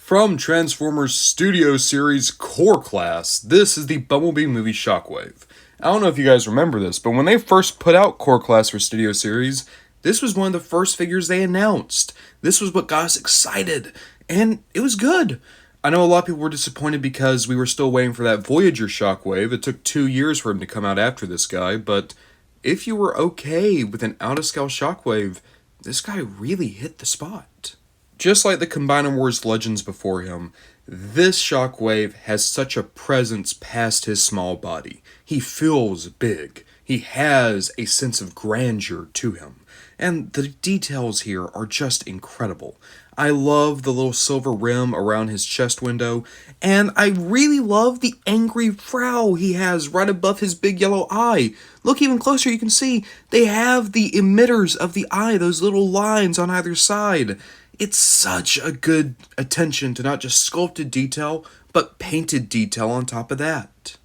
From Transformers Studio Series Core Class, this is the Bumblebee movie Shockwave. I don't know if you guys remember this, but when they first put out Core Class for Studio Series, this was one of the first figures they announced. This was what got us excited, and it was good. I know a lot of people were disappointed because we were still waiting for that Voyager Shockwave. It took 2 years for him to come out after this guy, but if you were okay with an out-of-scale Shockwave, this guy really hit the spot. Just like the Combiner Wars legends before him, this Shockwave has such a presence past his small body. He feels big. He has a sense of grandeur to him. And the details here are just incredible. I love the little silver rim around his chest window, and I really love the angry frown he has right above his big yellow eye. Look even closer, you can see they have the emitters of the eye, those little lines on either side. It's such a good attention to not just sculpted detail, but painted detail on top of that.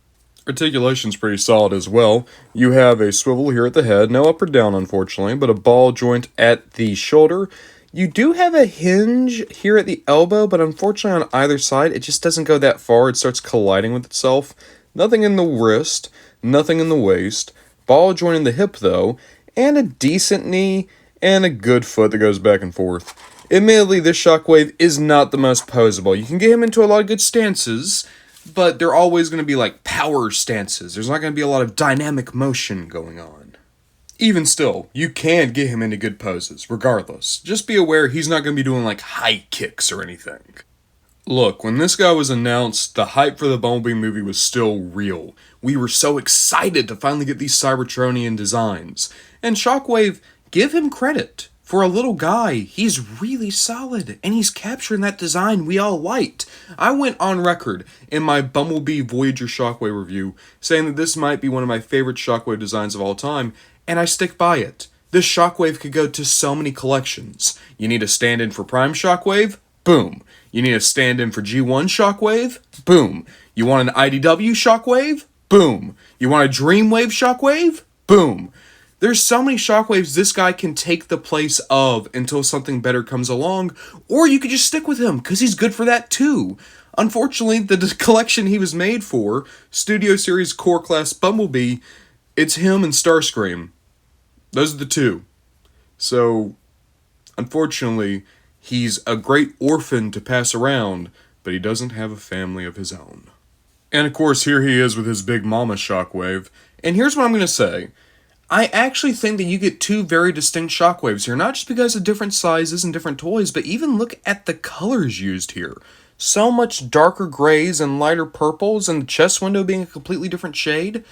Articulation's pretty solid as well. You have a swivel here at the head, no up or down unfortunately, but a ball joint at the shoulder. You do have a hinge here at the elbow, but unfortunately on either side, it just doesn't go that far. It starts colliding with itself. Nothing in the wrist, nothing in the waist. Ball joint in the hip though, and a decent knee, and a good foot that goes back and forth. Admittedly, this Shockwave is not the most posable. You can get him into a lot of good stances, but they're always going to be like power stances. There's not going to be a lot of dynamic motion going on. Even still, you can get him into good poses, regardless. Just be aware he's not going to be doing like high kicks or anything. Look, when this guy was announced, the hype for the Bumblebee movie was still real. We were so excited to finally get these Cybertronian designs. And Shockwave, give him credit. For a little guy, he's really solid, and he's capturing that design we all liked. I went on record in my Bumblebee Voyager Shockwave review saying that this might be one of my favorite Shockwave designs of all time, and I stick by it. This Shockwave could go to so many collections. You need a stand-in for Prime Shockwave? Boom. You need a stand-in for G1 Shockwave? Boom. You want an IDW Shockwave? Boom. You want a Dreamwave Shockwave? Boom. There's so many Shockwaves this guy can take the place of until something better comes along, or you could just stick with him, because he's good for that too. Unfortunately, the collection he was made for, Studio Series Core Class Bumblebee, it's him and Starscream. Those are the two. So, unfortunately, he's a great orphan to pass around, but he doesn't have a family of his own. And of course, here he is with his big mama Shockwave, and here's what I'm going to say. I actually think that you get two very distinct Shockwaves here, not just because of different sizes and different toys, but even look at the colors used here. So much darker grays and lighter purples, and the chest window being a completely different shade.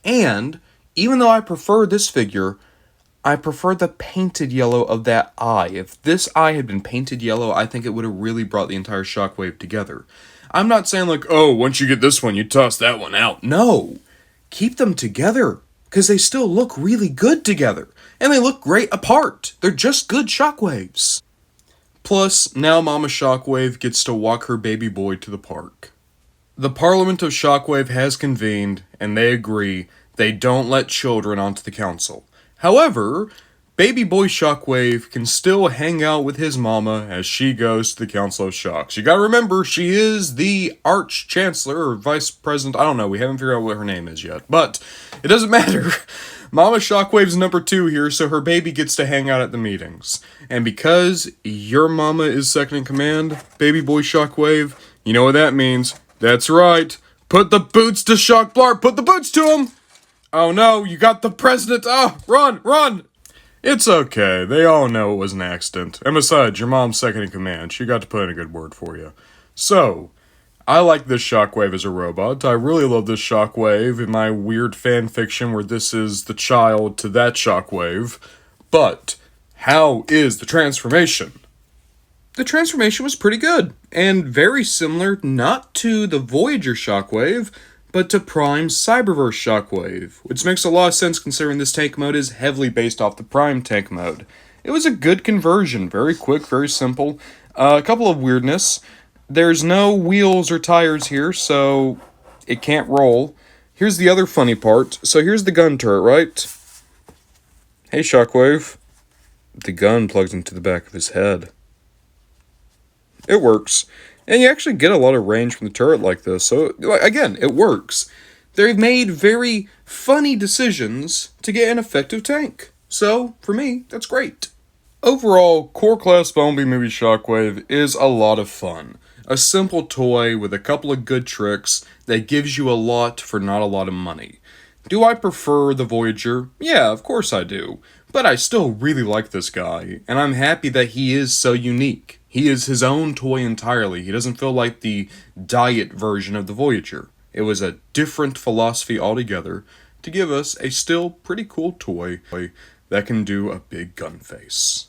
And, even though I prefer this figure, I prefer the painted yellow of that eye. If this eye had been painted yellow, I think it would have really brought the entire Shockwave together. I'm not saying like, oh, once you get this one, you toss that one out. No! Keep them together. Because they still look really good together. And they look great apart. They're just good Shockwaves. Plus, now Mama Shockwave gets to walk her baby boy to the park. The Parliament of Shockwave has convened, and they agree they don't let children onto the council. However, baby boy Shockwave can still hang out with his mama as she goes to the Council of Shocks. You gotta remember, she is the Arch-Chancellor or Vice President. I don't know, we haven't figured out what her name is yet. But it doesn't matter. Mama Shockwave's number 2 here, so her baby gets to hang out at the meetings. And because your mama is second in command, baby boy Shockwave, you know what that means. That's right. Put the boots to Shock Blarp. Put the boots to him. Oh no, you got the president. Oh, run, run. It's okay, they all know it was an accident. And besides, your mom's second in command. She got to put in a good word for you. So, I like this Shockwave as a robot. I really love this Shockwave in my weird fan fiction where this is the child to that Shockwave. But, how is the transformation? The transformation was pretty good, and very similar not to the Voyager Shockwave, but to Prime's Cyberverse Shockwave, which makes a lot of sense considering this tank mode is heavily based off the Prime tank mode. It was a good conversion, very quick, very simple. A couple of weirdness. There's no wheels or tires here, so it can't roll. Here's the other funny part. So here's the gun turret, right? Hey, Shockwave. The gun plugs into the back of his head. It works. And you actually get a lot of range from the turret like this, so again, it works. They've made very funny decisions to get an effective tank. So, for me, that's great. Overall, Core Class Bumblebee Movie Shockwave is a lot of fun. A simple toy with a couple of good tricks that gives you a lot for not a lot of money. Do I prefer the Voyager? Yeah, of course I do. But I still really like this guy, and I'm happy that he is so unique. He is his own toy entirely. He doesn't feel like the diet version of the Voyager. It was a different philosophy altogether to give us a still pretty cool toy that can do a big gun face.